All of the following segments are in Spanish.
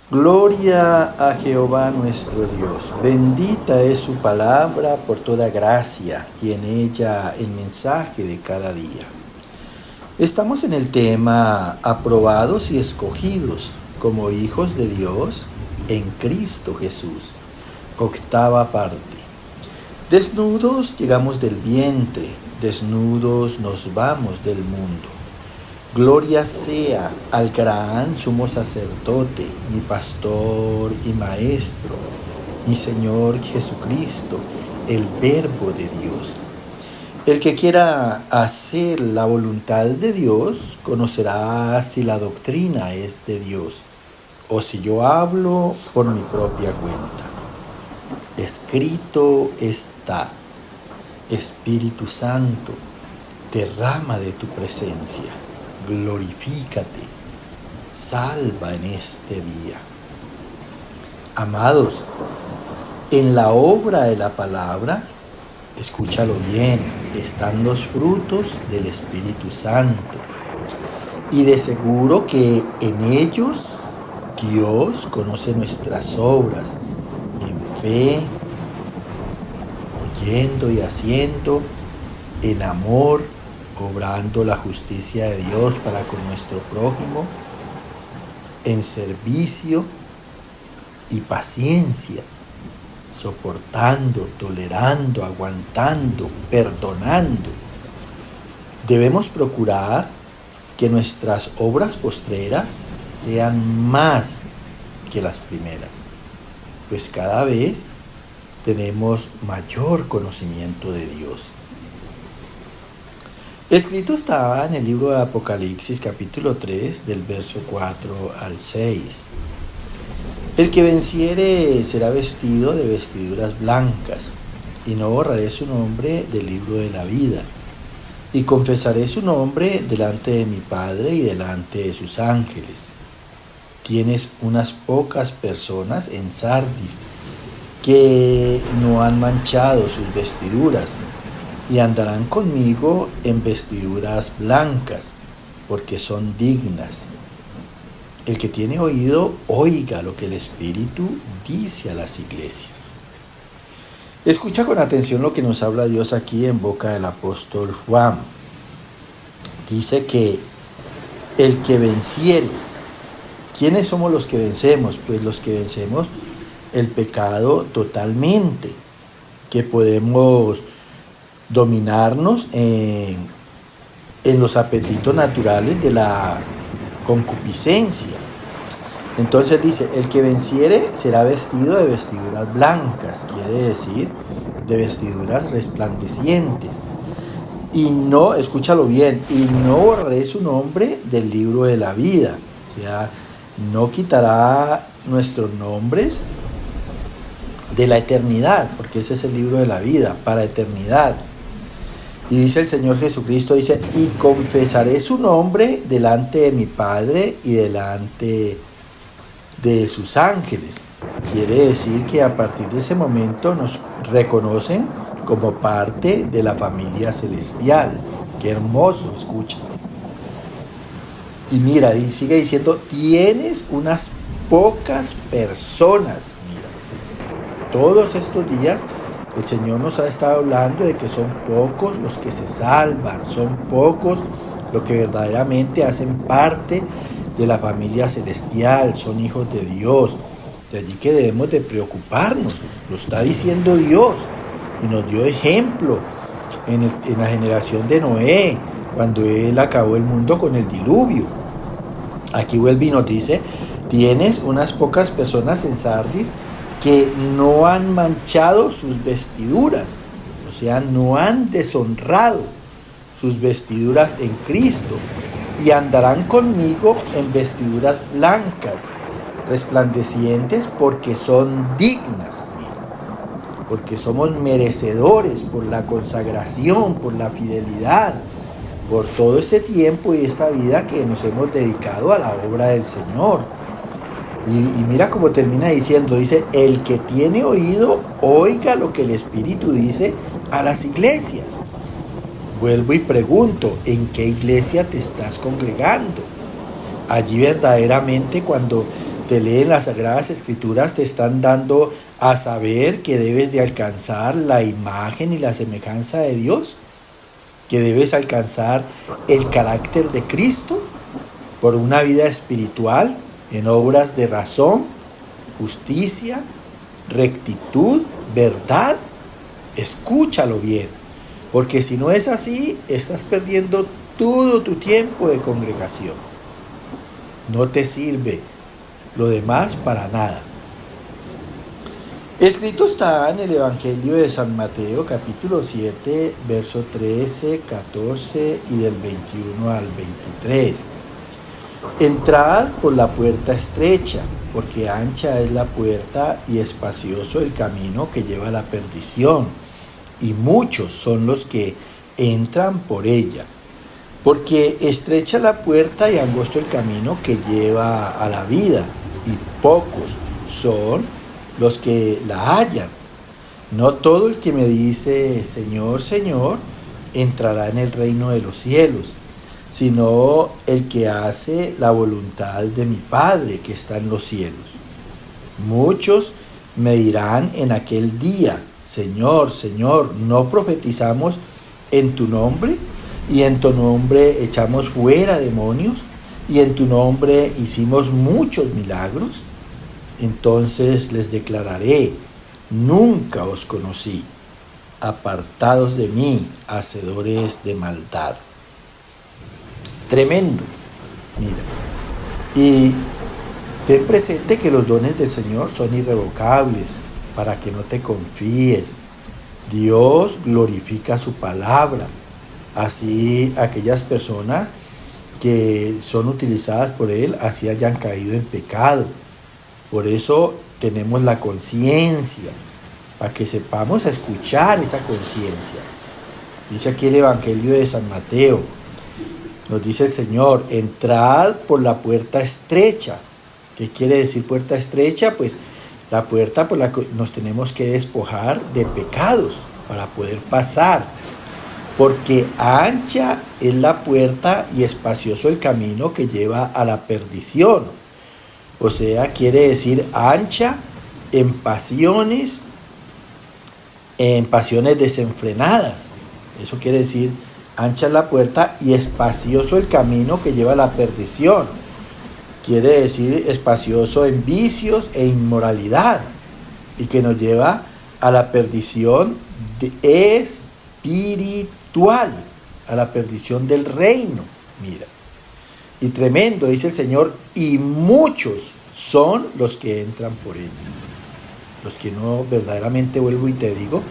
Gloria a Jehová nuestro Dios. Bendita es su palabra por toda gracia y en ella el mensaje de cada día. Estamos en el tema aprobados y escogidos como hijos de Dios en Cristo Jesús. Octava parte. Desnudos llegamos del vientre, desnudos nos vamos del mundo. Gloria sea al gran sumo sacerdote, mi pastor y maestro, mi Señor Jesucristo, el Verbo de Dios. El que quiera hacer la voluntad de Dios conocerá si la doctrina es de Dios o si yo hablo por mi propia cuenta. Escrito está: Espíritu Santo, derrama de tu presencia. Glorifícate, salva en este día. Amados, en la obra de la palabra, escúchalo bien, están los frutos del Espíritu Santo. Y de seguro que en ellos Dios conoce nuestras obras, en fe, oyendo y haciendo, en amor, obrando la justicia de Dios para con nuestro prójimo, en servicio y paciencia, soportando, tolerando, aguantando, perdonando. Debemos procurar que nuestras obras postreras sean más que las primeras, pues cada vez tenemos mayor conocimiento de Dios. Escrito está en el libro de Apocalipsis capítulo 3 del verso 4 al 6. El que venciere será vestido de vestiduras blancas, y no borraré su nombre del libro de la vida, y confesaré su nombre delante de mi Padre y delante de sus ángeles. Tienes unas pocas personas en Sardis que no han manchado sus vestiduras, y andarán conmigo en vestiduras blancas, porque son dignas. El que tiene oído, oiga lo que el Espíritu dice a las iglesias. Escucha con atención lo que nos habla Dios aquí en boca del apóstol Juan. Dice que el que venciere. ¿Quiénes somos los que vencemos? Pues los que vencemos el pecado totalmente, que podemos dominarnos en los apetitos naturales de la concupiscencia. Entonces dice, el que venciere será vestido de vestiduras blancas, quiere decir de vestiduras resplandecientes. Y no, escúchalo bien, y no borraré su nombre del libro de la vida. O sea, no quitará nuestros nombres de la eternidad, porque ese es el libro de la vida, para eternidad. Y dice el Señor Jesucristo, dice, y confesaré su nombre delante de mi Padre y delante de sus ángeles. Quiere decir que a partir de ese momento nos reconocen como parte de la familia celestial. Qué hermoso, escucha. Y mira, y sigue diciendo, tienes unas pocas personas. Mira, todos estos días el Señor nos ha estado hablando de que son pocos los que se salvan, son pocos los que verdaderamente hacen parte de la familia celestial, son hijos de Dios. De allí que debemos de preocuparnos, lo está diciendo Dios y nos dio ejemplo en la generación de Noé, cuando él acabó el mundo con el diluvio. Aquí vuelve y nos dice, tienes unas pocas personas en Sardis que no han manchado sus vestiduras, o sea, no han deshonrado sus vestiduras en Cristo, y andarán conmigo en vestiduras blancas, resplandecientes, porque son dignas, porque somos merecedores por la consagración, por la fidelidad, por todo este tiempo y esta vida que nos hemos dedicado a la obra del Señor. Y mira cómo termina diciendo, dice, el que tiene oído, oiga lo que el Espíritu dice a las iglesias. Vuelvo y pregunto, ¿en qué iglesia te estás congregando? Allí verdaderamente cuando te leen las Sagradas Escrituras, te están dando a saber que debes de alcanzar la imagen y la semejanza de Dios, que debes alcanzar el carácter de Cristo por una vida espiritual en obras de razón, justicia, rectitud, verdad. Escúchalo bien, porque si no es así, estás perdiendo todo tu tiempo de congregación. No te sirve lo demás para nada. Escrito está en el Evangelio de San Mateo, capítulo 7, verso 13, 14 y del 21 al 23. Entrad por la puerta estrecha, porque ancha es la puerta y espacioso el camino que lleva a la perdición, y muchos son los que entran por ella. Porque estrecha la puerta y angosto el camino que lleva a la vida, y pocos son los que la hallan. No todo el que me dice Señor, Señor, entrará en el reino de los cielos, sino el que hace la voluntad de mi Padre que está en los cielos. Muchos me dirán en aquel día, Señor, Señor, ¿no profetizamos en tu nombre? Y en tu nombre echamos fuera demonios, y en tu nombre hicimos muchos milagros. Entonces les declararé, nunca os conocí, apartados de mí, hacedores de maldad. Tremendo, mira. Y ten presente que los dones del Señor son irrevocables, para que no te confíes. Dios glorifica su palabra. Así aquellas personas que son utilizadas por Él, así hayan caído en pecado. Por eso tenemos la conciencia, para que sepamos escuchar esa conciencia. Dice aquí el Evangelio de San Mateo, nos dice el Señor, entrad por la puerta estrecha. ¿Qué quiere decir puerta estrecha? Pues la puerta por la que nos tenemos que despojar de pecados para poder pasar. Porque ancha es la puerta y espacioso el camino que lleva a la perdición. O sea, quiere decir ancha en pasiones desenfrenadas. Eso quiere decir ancha es la puerta y espacioso el camino que lleva a la perdición. Quiere decir espacioso en vicios e inmoralidad, y que nos lleva a la perdición espiritual, a la perdición del reino. Mira. Y tremendo, dice el Señor, y muchos son los que entran por ella. Los que no, verdaderamente vuelvo y te digo,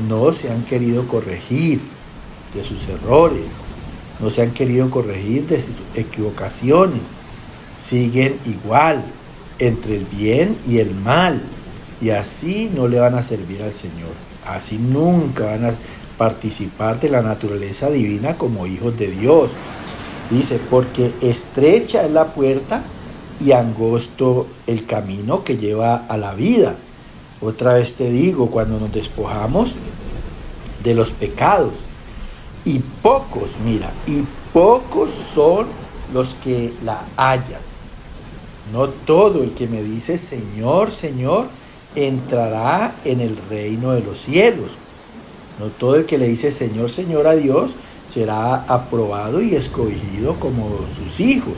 no se han querido corregir de sus errores, no se han querido corregir de sus equivocaciones, siguen igual entre el bien y el mal, y así no le van a servir al Señor, así nunca van a participar de la naturaleza divina como hijos de Dios. Dice, porque estrecha es la puerta y angosto el camino que lleva a la vida. Otra vez te digo, cuando nos despojamos de los pecados, y pocos, mira, y pocos son los que la hallan. No todo el que me dice Señor, Señor, entrará en el reino de los cielos. No todo el que le dice Señor, Señor a Dios será aprobado y escogido como sus hijos,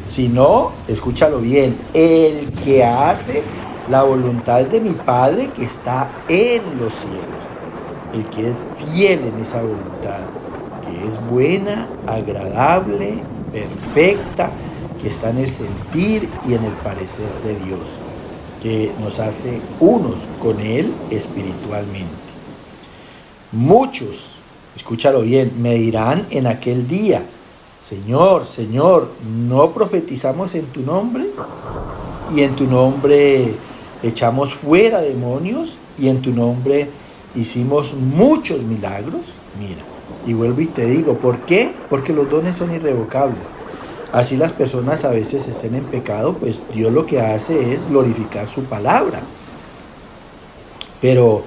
sino, escúchalo bien, el que hace la voluntad de mi Padre que está en los cielos, el que es fiel en esa voluntad, que es buena, agradable, perfecta, que está en el sentir y en el parecer de Dios, que nos hace unos con Él espiritualmente. Muchos, escúchalo bien, me dirán en aquel día, Señor, Señor, ¿no profetizamos en tu nombre? Y en tu nombre echamos fuera demonios, y en tu nombre hicimos muchos milagros. Mira, y vuelvo y te digo, ¿por qué? Porque los dones son irrevocables. Así las personas a veces estén en pecado, pues Dios lo que hace es glorificar su palabra. Pero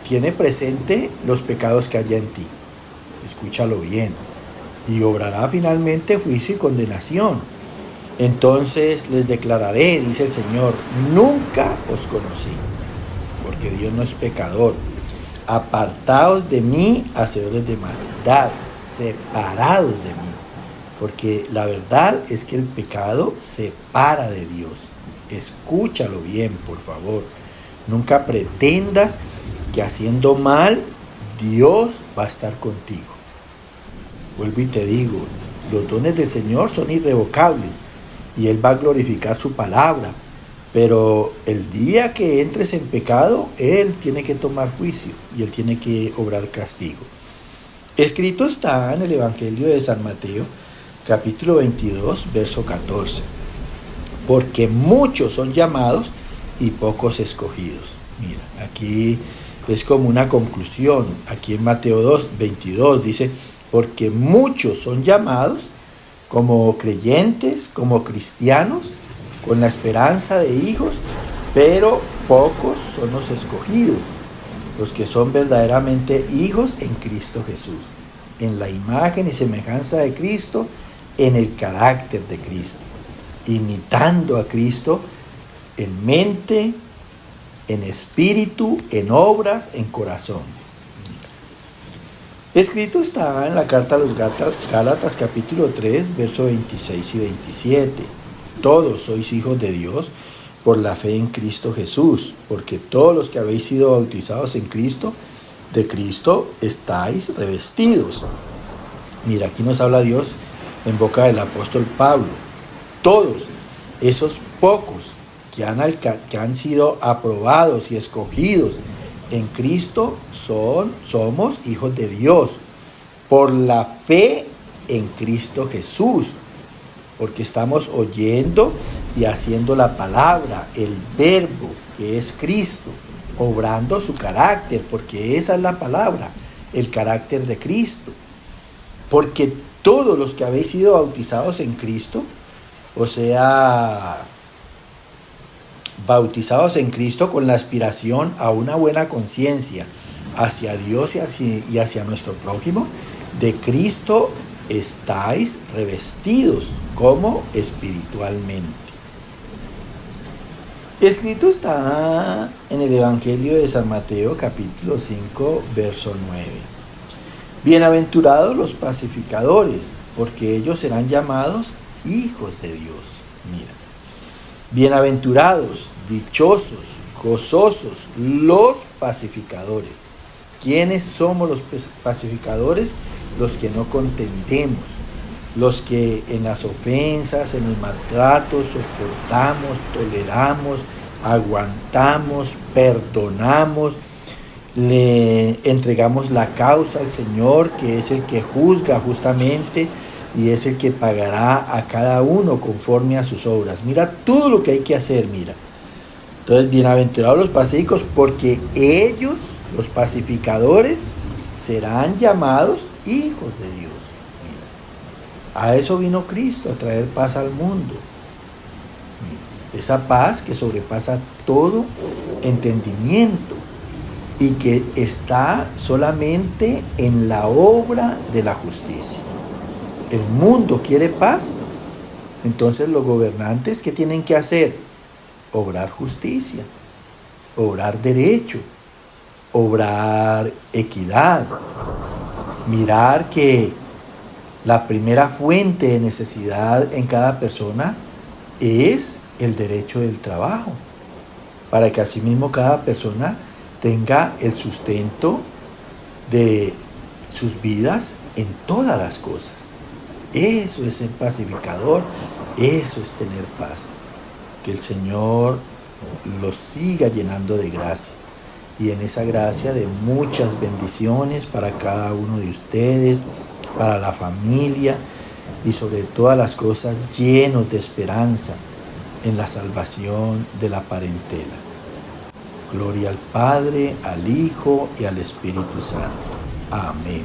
tiene presente los pecados que haya en ti. Escúchalo bien. Y obrará finalmente juicio y condenación. Entonces les declararé, dice el Señor, nunca os conocí, porque Dios no es pecador. Apartaos de mí, hacedores de maldad, separados de mí. Porque la verdad es que el pecado separa de Dios. Escúchalo bien, por favor. Nunca pretendas que haciendo mal, Dios va a estar contigo. Vuelvo y te digo, los dones del Señor son irrevocables y Él va a glorificar su palabra. Pero el día que entres en pecado, Él tiene que tomar juicio y Él tiene que obrar castigo. Escrito está en el Evangelio de San Mateo, capítulo 22, verso 14. Porque muchos son llamados y pocos escogidos. Mira, aquí es como una conclusión. Aquí en Mateo 2, 22 dice, porque muchos son llamados como creyentes, como cristianos, con la esperanza de hijos, pero pocos son los escogidos, los que son verdaderamente hijos en Cristo Jesús, en la imagen y semejanza de Cristo, en el carácter de Cristo, imitando a Cristo en mente, en espíritu, en obras, en corazón. Escrito está en la carta a los Gálatas capítulo 3, versos 26 y 27. Todos sois hijos de Dios por la fe en Cristo Jesús, porque todos los que habéis sido bautizados en Cristo, de Cristo estáis revestidos. Mira, aquí nos habla Dios en boca del apóstol Pablo. Todos esos pocos que han sido aprobados y escogidos en Cristo somos hijos de Dios por la fe en Cristo Jesús, porque estamos oyendo y haciendo la palabra, el verbo que es Cristo, obrando su carácter, porque esa es la palabra, el carácter de Cristo. Porque todos los que habéis sido bautizados en Cristo, o sea, bautizados en Cristo con la aspiración a una buena conciencia hacia Dios y hacia nuestro prójimo, de Cristo estáis revestidos, como espiritualmente. Escrito está en el Evangelio de San Mateo, capítulo 5, verso 9. Bienaventurados los pacificadores, porque ellos serán llamados hijos de Dios. Mira, bienaventurados, dichosos, gozosos, los pacificadores. ¿Quiénes somos los pacificadores? Los que no contendemos, los que en las ofensas, en los maltratos, soportamos, toleramos, aguantamos, perdonamos, le entregamos la causa al Señor, que es el que juzga justamente y es el que pagará a cada uno conforme a sus obras. Mira todo lo que hay que hacer, mira. Entonces, bienaventurados los pacíficos, porque ellos, los pacificadores, serán llamados hijos de Dios. Mira, a eso vino Cristo, a traer paz al mundo. Mira, esa paz que sobrepasa todo entendimiento y que está solamente en la obra de la justicia. El mundo quiere paz, entonces los gobernantes, ¿qué tienen que hacer? Obrar justicia, obrar derecho, obrar equidad, mirar que la primera fuente de necesidad en cada persona es el derecho del trabajo, para que asimismo cada persona tenga el sustento de sus vidas en todas las cosas. Eso es ser pacificador, eso es tener paz. Que el Señor los siga llenando de gracia, y en esa gracia de muchas bendiciones para cada uno de ustedes, para la familia, y sobre todas las cosas llenos de esperanza en la salvación de la parentela. Gloria al Padre, al Hijo y al Espíritu Santo. Amén.